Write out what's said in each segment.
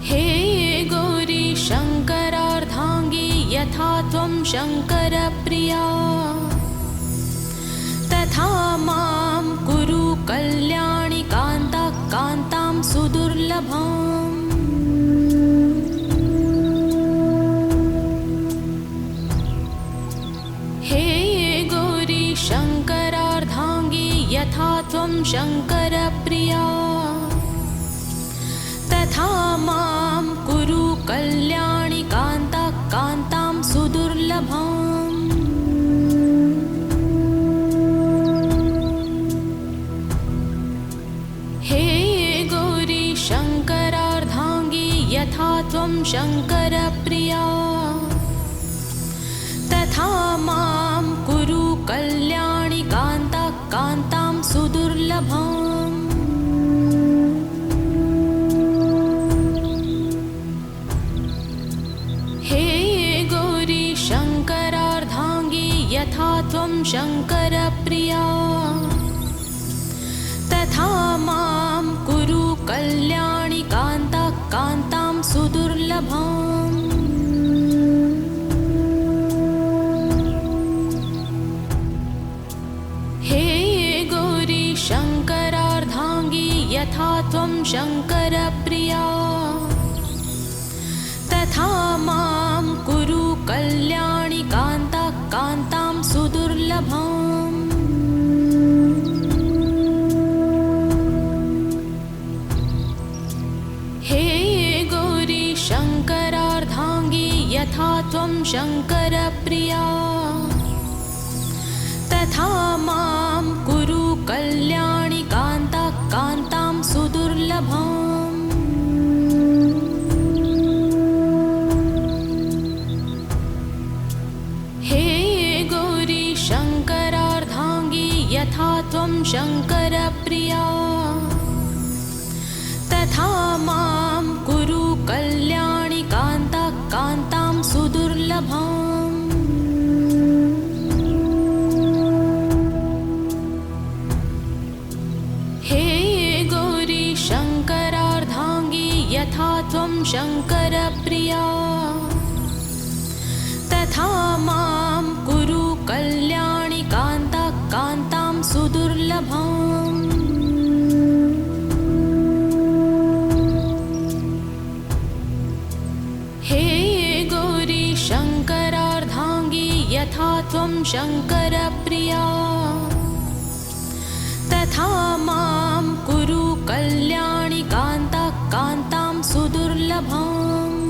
हे गौरी शङ्करार्धाङ्गी यथा त्वं शङ्करप्रिया तथा मां कुरु कल्याणि कान्ता कान्तां सुदुर्लभाम्। हे गौरी शङ्करार्धाङ्गी यथा त्वं शङ्करप्रिया तथा मां कुरु कल्याणि कान्ता कान्तां सुदुर्लभाम्। हे गौरी शङ्करार्धाङ्गी यथा त्वं शङ्करप्रिया तथा मां कुरु कल्याणि कान्ता कान्तां सुदुर्लभाम्। हे गौरी शङ्करार्धाङ्गी यथा त्वं शङ्करप्रिया तथा मां कुरु कल्याणि कान्ता कान्तां सुदुर्लभाम्। हे गौरी शङ्करार्धाङ्गी यथा त्वं शङ्करप्रिया तथा मां कुरु कल्याणि कान्ता कान्तां सुदुर्लभाम्। हे गौरी शङ्करार्धाङ्गी यथा त्वं शङ्करप्रिया तथा मां कुरु कल्याणि कान्ता कान्तां सुदुर्लभाम्। हे गौरी शङ्करार्धाङ्गी यथा त्वं शङ्करप्रिया तथा मां कुरु कल्याणि कान्ता कान्तां सुदुर्लभाम्। हे गौरी शङ्करार्धाङ्गी यथा त्वं शङ्करप्रिया तथा मां कुरु कल्याणि कान्ता कान्तां सुदुर्लभाम्। हे गौरी शङ्करार्धाङ्गी यथा त्वं शङ्करप्रिया तथा मां कुरु कल्याणि कान्ता कान्तां सुदुर्लभाम्।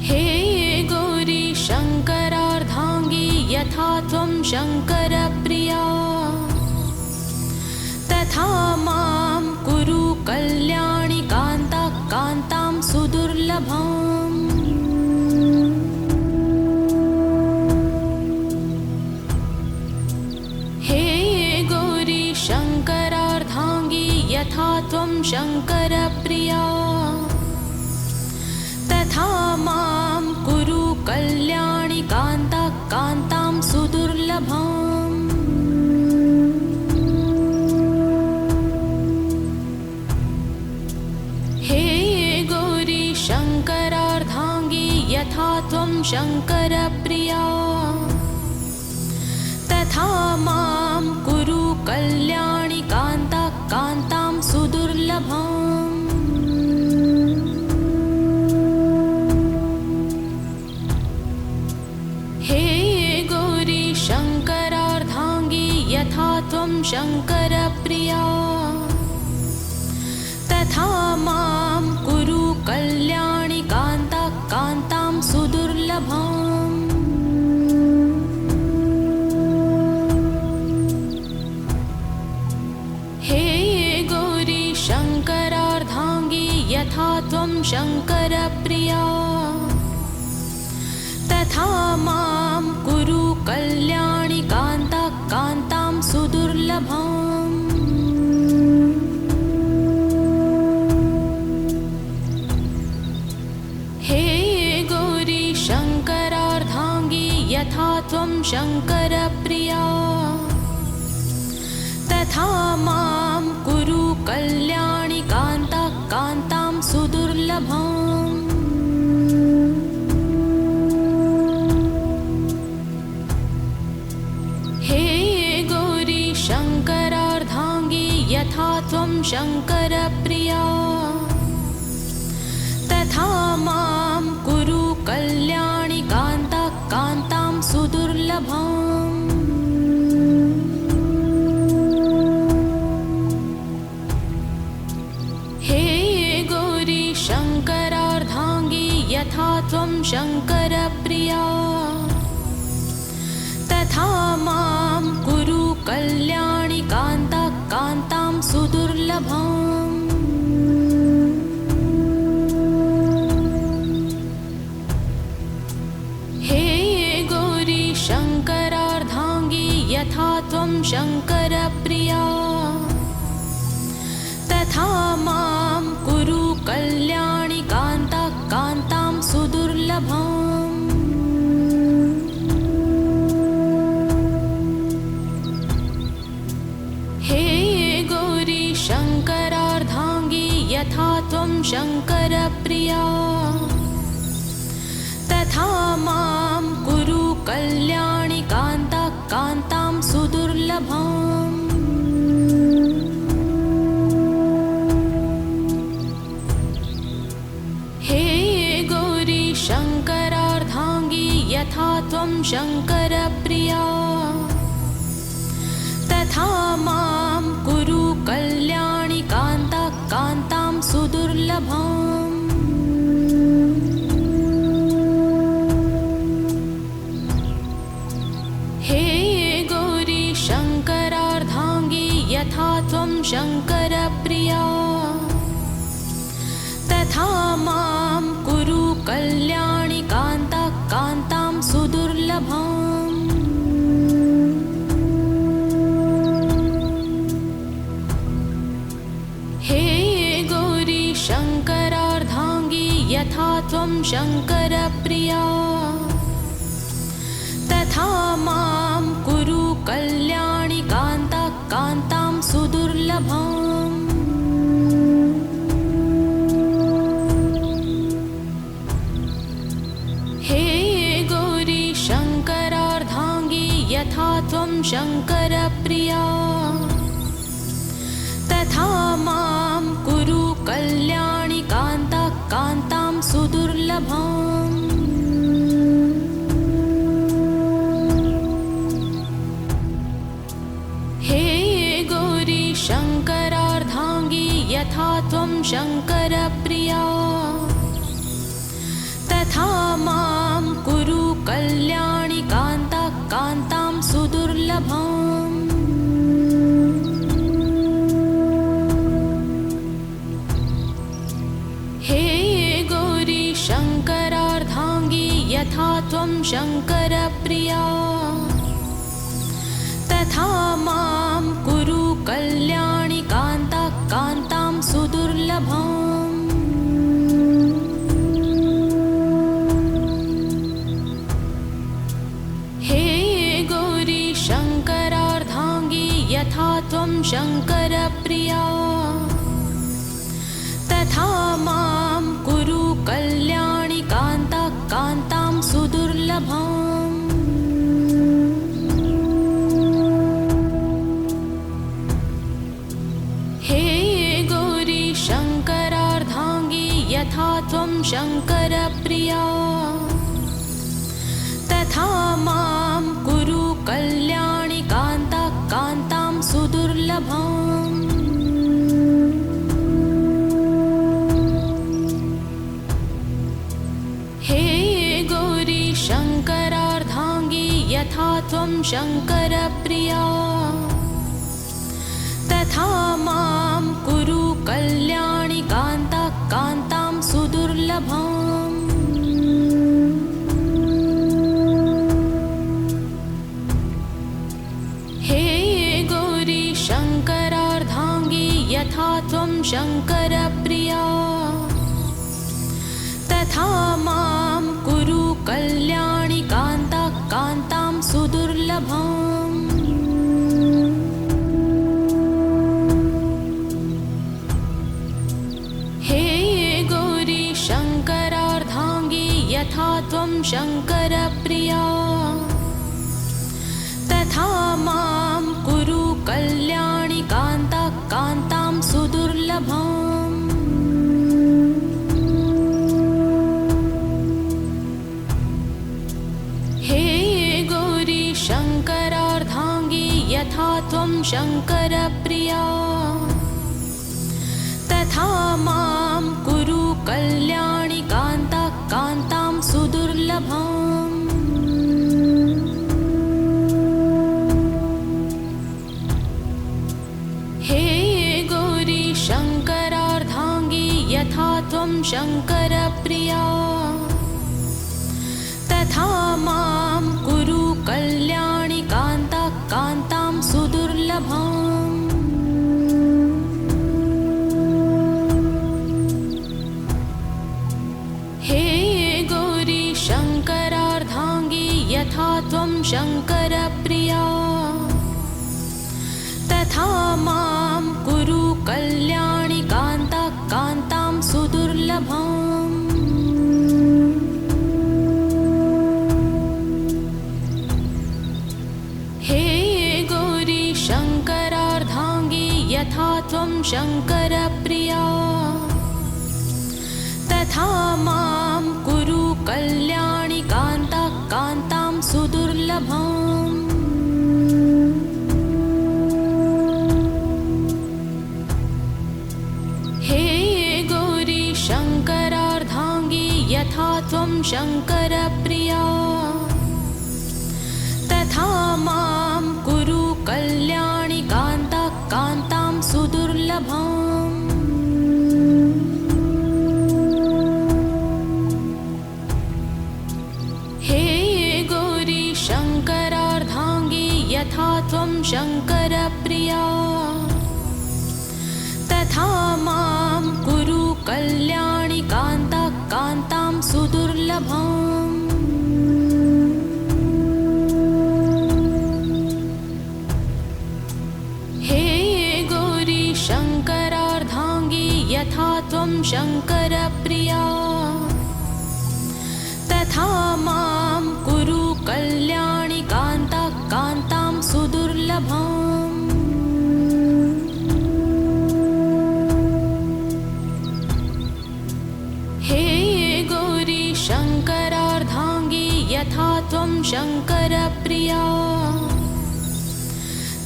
हे गौरी शङ्करार्धाङ्गी यथा त्वं शङ्करप्रिया तथा मां कुरु कल्याणि कान्ता कान्तां सुदुर्लभाम्। हे गौरी शङ्करार्धाङ्गी यथा त्वं शङ्करप्रिया तथा मां कुरु कल्याणि कान्ता कान्तां सुदुर्लभाम्। हे गौरी शङ्करार्धाङ्गी यथा त्वं शङ्करप्रिया तथा मां कुरु कल्याणि कान्ता कान्तां सुदुर्लभाम्। हे गौरी शङ्करार्धाङ्गी यथा त्वं शङ्करप्रिया तथा मां कुरु कल्याणि कान्ता कान्तां सुदुर्लभाम्। हे गौरी शङ्करार्धाङ्गी यथा त्वं शङ्करप्रिया तथा मां कुरु कल्याणि कान्ता कान्तां सुदुर्लभाम्। हे गौरी शङ्करार्धाङ्गी यथा त्वं शङ्करप्रिया तथा सुदुर्लभाम्। हे गौरी शङ्करार्धाङ्गी यथा त्वं शङ्करप्रिया तथा मां कुरु कल्याणि कान्ता कान्तां सुदुर्लभाम्। हे गौरी शङ्करार्धाङ्गी यथा त्वं शङ्करप्रिया तथा मां कुरु कल्याणि कान्ता कान्तां सुदुर्लभाम्। हे गौरी शङ्करार्धाङ्गी यथा त्वं शङ्करप्रिया तथा मां कुरु कल्याणि कान्ता कान्तां सुदुर्लभाम्। हे गौरी शङ्करार्धाङ्गी यथा त्वं शङ्करप्रिया तथा मां कुरु कल्याणि कान्ता कान्तां सुदुर्लभाम्। हे गौरी शङ्करार्धाङ्गी यथा त्वं शङ्करप्रिया तथा मां कुरु कल्याणि कान्ता कान्तां सुदुर्लभाम्। हे गौरी शङ्करार्धाङ्गी यथा त्वं शङ्करप्रिया तथा मां कुरु कल्याणि कान्ता कान्तां सुदुर्लभाम्। हे गौरी शङ्करार्धाङ्गी यथा त्वं शङ्करप्रिया तथा मां कुरु कल्याणि कान्ता कान्तां सुदुर्लभाम्। हे गौरी शङ्करार्धाङ्गी यथा त्वं शङ्करप्रिया तथा मां कुरु कल्याणि कान्ता कान्तां सुदुर्लभाम्। हे गौरी शङ्करार्धाङ्गी यथा त्वं शङ्करप्रिया तथा मां कुरु कल्याणि कान्ता कान्तां सुदुर्लभाम्। हे गौरी शङ्करार्धाङ्गी यथा त्वं शङ्करप्रिया तथा मां कुरु कल्याणि कान्ता कान्तां सुदुर्लभाम्। हे गौरी शङ्करार्धाङ्गी यथा त्वं शङ्करप्रिया तथा मां कुरु कल्याणि कान्ता कान्तां सुदुर्लभाम्। हे गौरी शङ्करार्धाङ्गी यथा त्वं शङ्करप्रिया तथा मां कुरु कल्याणि कान्ता कान्तां सुदुर्लभाम्। हे गौरी शङ्करार्धाङ्गी यथा त्वं शङ्करप्रिया तथा मां कुरु कल्याणि कान्ता कान्तां सुदुर्लभाम्। हे गौरी शङ्करार्धाङ्गी यथा त्वं शङ्करप्रिया तथा मां कुरु कल्याणि कान्ता कान्तां सुदुर्लभाम्। हे गौरी शङ्करप्रिया तथा मां कुरु कल्याणि कान्ता कान्तां सुदुर्लभाम् हे गौरी शङ्करार्धाङ्गी यथा त्वं शङ्करप्रिया तथा मां कुरु कल्याणि कान्ता कान्तां सुदुर्लभाम् हे गौरी शङ्करार्धाङ्गी यथा त्वं शङ्करप्रिया तथा मां कुरु कल्याणि कान्ता कान्तां सुदुर्लभाम् हे गौरी शङ्करार्धाङ्गी यथा त्वं शङ्करप्रिया तथा मां कुरु कल्याणि कान्ता कान्तां सुदुर्लभाम् हे गौरी शङ्करार्धाङ्गी यथा त्वं शङ्करप्रिया तथा मां कुरु कल्याणि कान्ता कान्तां सुदुर्लभाम् हे गौरी शङ्करार्धाङ्गी यथा त्वं शङ्करप्रिया तथा मां कुरु कल्याणि कान्ता कान्तां सुदुर्लभाम् हे गौरी शङ्करार्धाङ्गी यथा त्वं शङ्करप्रिया तथा मां कुरु कल्याणि कान्ता कान्तां सुदुर्लभाम् हे गौरी शङ्करार्धाङ्गी यथा त्वं शङ्करप्रिया तथा मां कुरु कल्याणि कान्ता कान्तां सुदुर्लभाम् हे गौरी शङ्करार्धाङ्गी यथा त्वं शङ्करप्रिया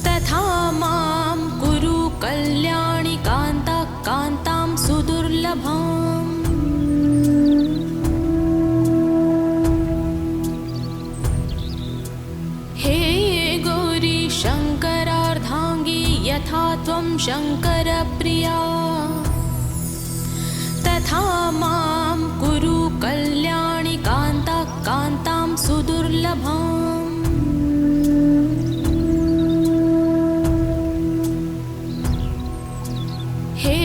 तथा मां कुरु कल्याणि कान्ता कान्तां सुदुर्लभाम् हे गौरी शङ्करार्धाङ्गी यथा त्वं शङ्करप्रिया तथा मां कुरु कल्याणि कान्ता कान्तां सुदुर्लभाम् हे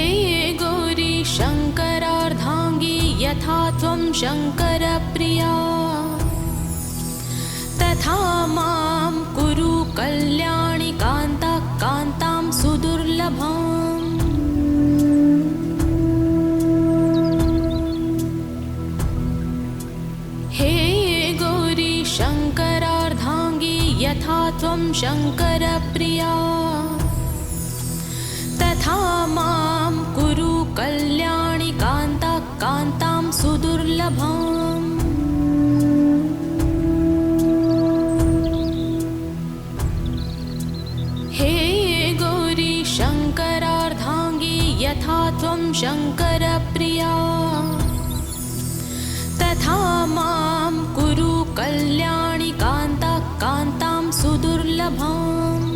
गौरी शङ्करार्धाङ्गी यथा त्वं शङ्करप्रिया तथा मां कुरु कल्याणि कान्ता कान्तां सुदुर्लभाम् हे गौरी शङ्करार्धाङ्गी यथा त्वं शङ्करप्रिया तथा मां कुरु कल्याणि कान्ता कान्तां सुदुर्लभाम् हे गौरी शङ्करार्धाङ्गी यथा त्वं शङ्करप्रिया तथा मां कुरु कल्याणि कान्ता कान्तां सुदुर्लभाम्